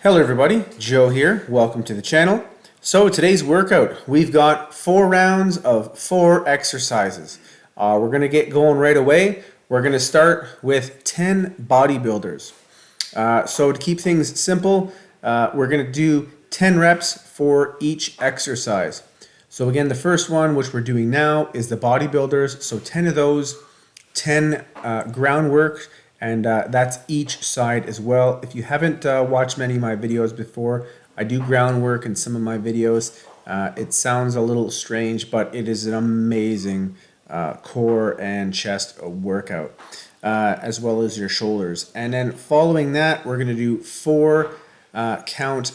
Hello everybody, Joe here. Welcome to the channel. So today's workout, we've got 4 rounds of 4 exercises. We're going to get going right away. We're going to start with 10 bodybuilders. So to keep things simple, we're going to do 10 reps for each exercise. So again, the first one, which we're doing now, is the bodybuilders. So 10 of those, 10 groundwork, and that's each side as well. If you haven't watched many of my videos before, I do groundwork in some of my videos. It sounds a little strange, but it is an amazing core and chest workout, as well as your shoulders. And then following that, we're going to do 4 count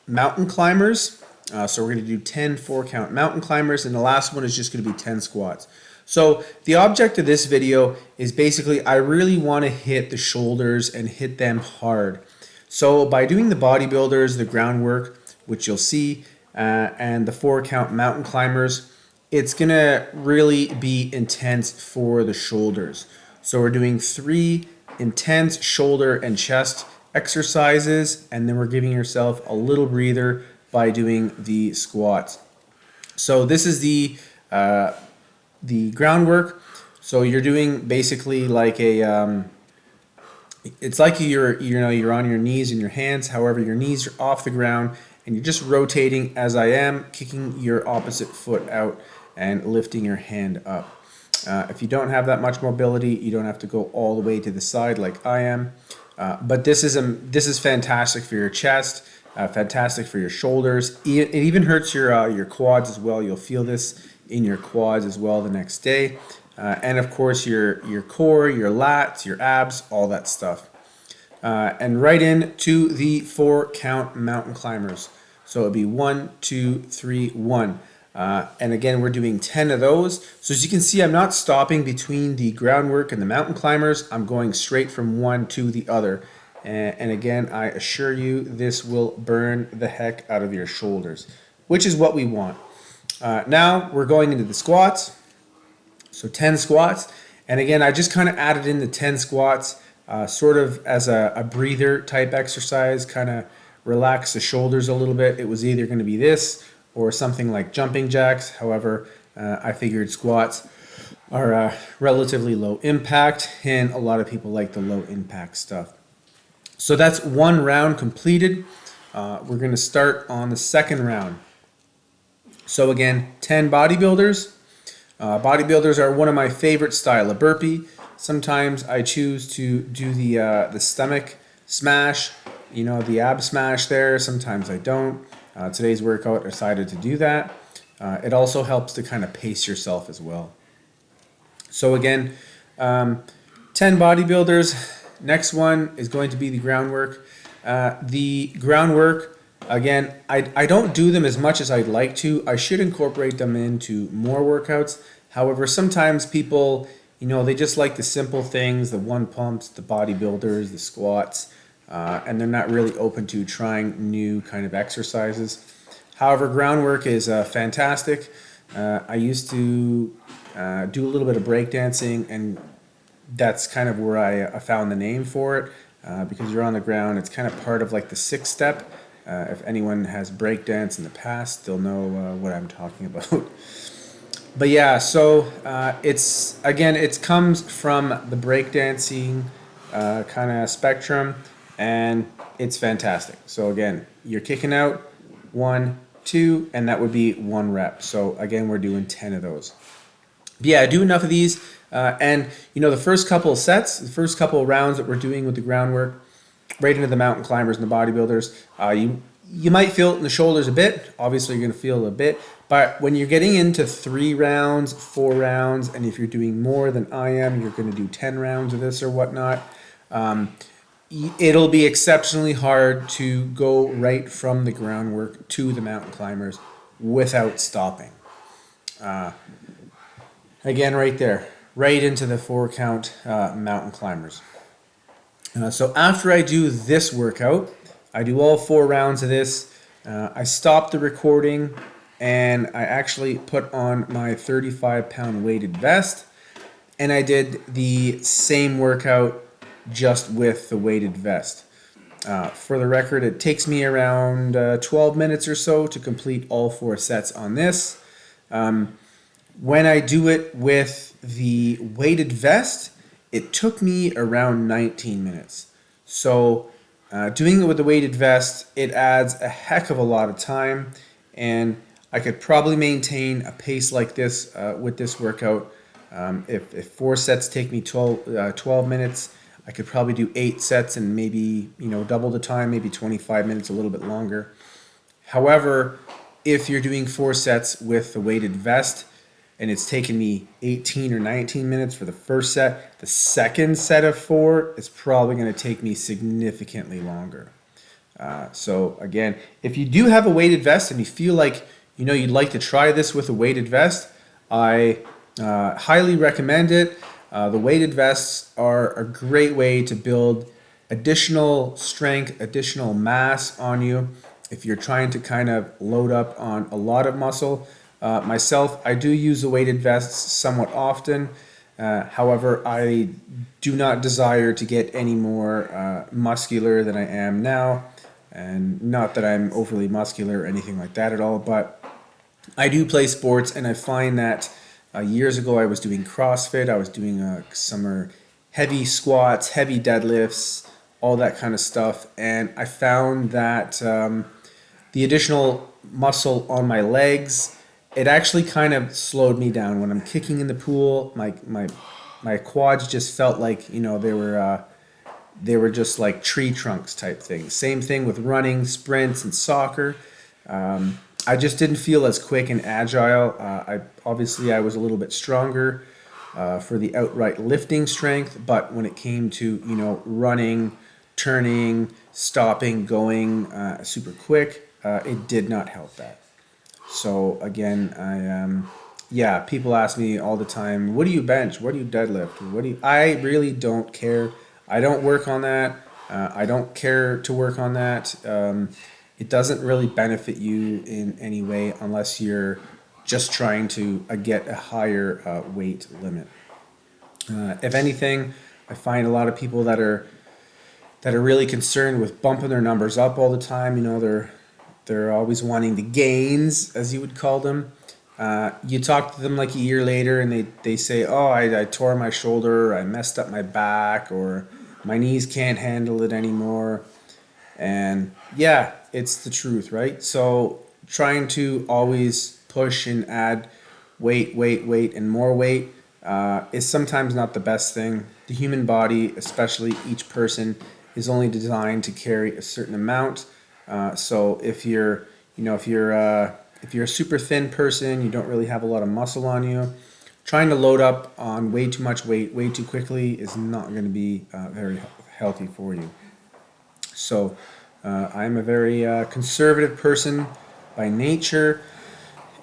mountain climbers. So we're going to do 10 4-count mountain climbers, and the last one is just going to be 10 squats. So the object of this video is basically I really want to hit the shoulders and hit them hard. So by doing the bodybuilders, the groundwork, which you'll see, and the 4-count mountain climbers, it's going to really be intense for the shoulders. So we're doing 3 intense shoulder and chest exercises, and then we're giving yourself a little breather by doing the squats. So this is the groundwork. So you're doing basically like a it's like you're on your knees and your hands. However, your knees are off the ground and you're just rotating as I am, kicking your opposite foot out and lifting your hand up. If you don't have that much mobility, you don't have to go all the way to the side like I am. But this is fantastic for your chest, fantastic for your shoulders. It even hurts your quads as well. You'll feel this in your quads as well the next day, and of course your core, your lats, your abs, all that stuff. And right into the 4-count mountain climbers. So it'll be 1, 2, 3, 1. And again, we're doing 10 of those. So as you can see, I'm not stopping between the groundwork and the mountain climbers. I'm going straight from one to the other. And again, I assure you, this will burn the heck out of your shoulders, which is what we want. Now we're going into the squats. So 10 squats. And again, I just kind of added in the 10 squats sort of as a breather type exercise, kind of relax the shoulders a little bit. It was either going to be this or something like jumping jacks. However, I figured squats are relatively low impact, and a lot of people like the low impact stuff. So that's 1 round completed. We're going to start on the 2nd round. So again, 10 bodybuilders. Bodybuilders are one of my favorite style of burpee. Sometimes I choose to do the stomach smash, the ab smash there. Sometimes I don't. Today's workout, I decided to do that. It also helps to kind of pace yourself as well. So again, 10 bodybuilders. Next one is going to be the groundwork. The groundwork, again, I don't do them as much as I'd like to. I should incorporate them into more workouts. However, sometimes people, they just like the simple things, the 1 pumps, the bodybuilders, the squats, and they're not really open to trying new kind of exercises. However, groundwork is fantastic. I used to do a little bit of breakdancing, and that's kind of where I found the name for it, because you're on the ground. It's kind of part of like the 6th step. If anyone has breakdance in the past, they'll know what I'm talking about. But yeah, so it comes from the breakdancing kind of spectrum, and it's fantastic. So again, you're kicking out 1, 2, and that would be 1 rep. So again, we're doing 10 of those. But yeah, I do enough of these, and the first couple of sets, the first couple of rounds that we're doing with the groundwork, right into the mountain climbers and the bodybuilders, you might feel it in the shoulders a bit. Obviously, you're going to feel it a bit. But when you're getting into 3 rounds, 4 rounds, and if you're doing more than I am, you're going to do 10 rounds of this or whatnot, it'll be exceptionally hard to go right from the groundwork to the mountain climbers without stopping. Again, right there, right into the 4-count mountain climbers. So after I do this workout, I do all 4 rounds of this. I stop the recording and I actually put on my 35-pound weighted vest, and I did the same workout just with the weighted vest. For the record, it takes me around 12 minutes or so to complete all 4 sets on this. When I do it with the weighted vest, it took me around 19 minutes. So doing it with the weighted vest, it adds a heck of a lot of time, and I could probably maintain a pace like this with this workout. If 4 sets take me 12 minutes, I could probably do 8 sets and maybe, double the time, maybe 25 minutes, a little bit longer. However, if you're doing 4 sets with the weighted vest and it's taken me 18 or 19 minutes for the first set, the second set of 4 is probably going to take me significantly longer. So again, if you do have a weighted vest and you feel like you'd like to try this with a weighted vest, I highly recommend it. The weighted vests are a great way to build additional strength, additional mass on you if you're trying to kind of load up on a lot of muscle. Myself, I do use the weighted vests somewhat often. However, I do not desire to get any more muscular than I am now. And not that I'm overly muscular or anything like that at all, but I do play sports, and I find that years ago I was doing CrossFit. I was doing some heavy squats, heavy deadlifts, all that kind of stuff. And I found that the additional muscle on my legs, it actually kind of slowed me down. When I'm kicking in the pool, my quads just felt like, they were just like tree trunks type things. Same thing with running, sprints, and soccer. I just didn't feel as quick and agile. I was a little bit stronger for the outright lifting strength, but when it came to running, turning, stopping, going super quick, it did not help that. So again, people ask me all the time, what do you bench? What do you deadlift? I really don't care. I don't work on that. I don't care to work on that. It doesn't really benefit you in any way unless you're just trying to get a higher weight limit. If anything, I find a lot of people that are really concerned with bumping their numbers up all the time. They're always wanting the gains, as you would call them. You talk to them like a year later and they say, oh, I tore my shoulder, I messed up my back, or my knees can't handle it anymore. And yeah, it's the truth, right? So trying to always push and add weight, and more weight is sometimes not the best thing. The human body, especially each person, is only designed to carry a certain amount. So if you're a super thin person, you don't really have a lot of muscle on you, trying to load up on way too much weight way too quickly is not going to be very healthy for you. So I'm a very conservative person by nature,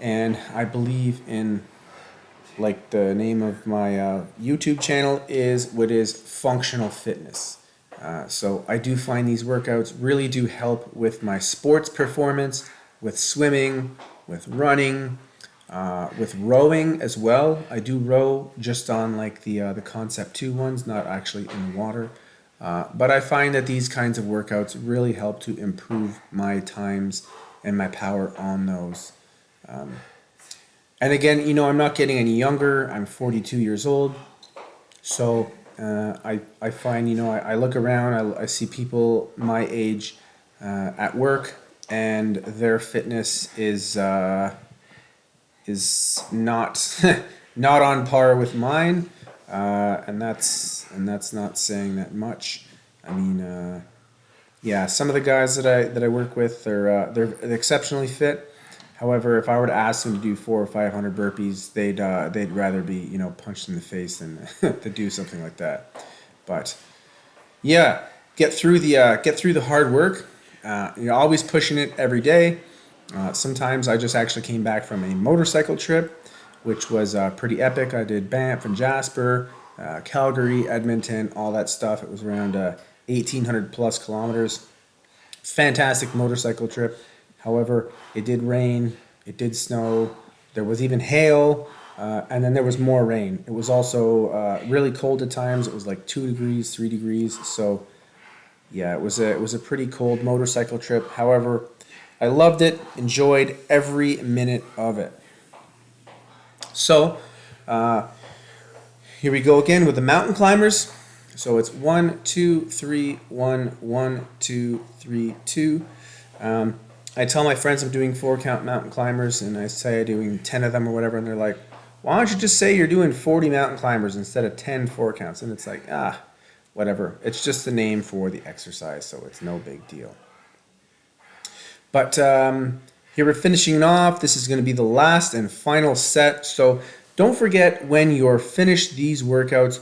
and I believe in, like the name of my YouTube channel is functional fitness. So I do find these workouts really do help with my sports performance, with swimming, with running, with rowing as well. I do row just on like the Concept 2 ones, not actually in the water. But I find that these kinds of workouts really help to improve my times and my power on those. And again, I'm not getting any younger. I'm 42 years old. So I find, I look around, I see people my age at work, and their fitness is not not on par with mine, and that's not saying that much. I mean, some of the guys that I work with, they're exceptionally fit. However, if I were to ask them to do 400 or 500 burpees, they'd rather be punched in the face than to do something like that. But yeah, get through the hard work. You're always pushing it every day. Sometimes I just actually came back from a motorcycle trip, which was pretty epic. I did Banff and Jasper, Calgary, Edmonton, all that stuff. It was around 1,800 plus kilometers. Fantastic motorcycle trip. However, it did rain, it did snow, there was even hail, and then there was more rain. It was also really cold at times. It was like 2 degrees, 3 degrees. So yeah, it was a pretty cold motorcycle trip. However, I loved it, enjoyed every minute of it. So, here we go again with the mountain climbers. So it's 1, 2, 3, 1, 1, 2, 3, 2. I tell my friends I'm doing 4 count mountain climbers, and I say I'm doing 10 of them or whatever, and they're like, why don't you just say you're doing 40 mountain climbers instead of 10 4 counts? And it's like, whatever. It's just the name for the exercise, so it's no big deal. But here we're finishing off. This is going to be the last and final set. So don't forget, when you're finished these workouts,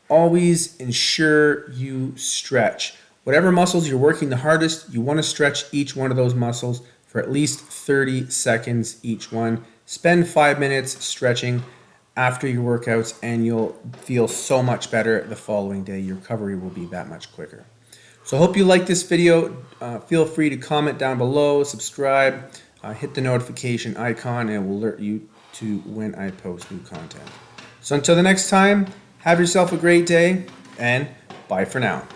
always ensure you stretch. Whatever muscles you're working the hardest, you want to stretch each one of those muscles for at least 30 seconds each one. Spend 5 minutes stretching after your workouts, and you'll feel so much better the following day. Your recovery will be that much quicker. So I hope you like this video. Feel free to comment down below, subscribe, hit the notification icon, and it will alert you to when I post new content. So until the next time, have yourself a great day, and bye for now.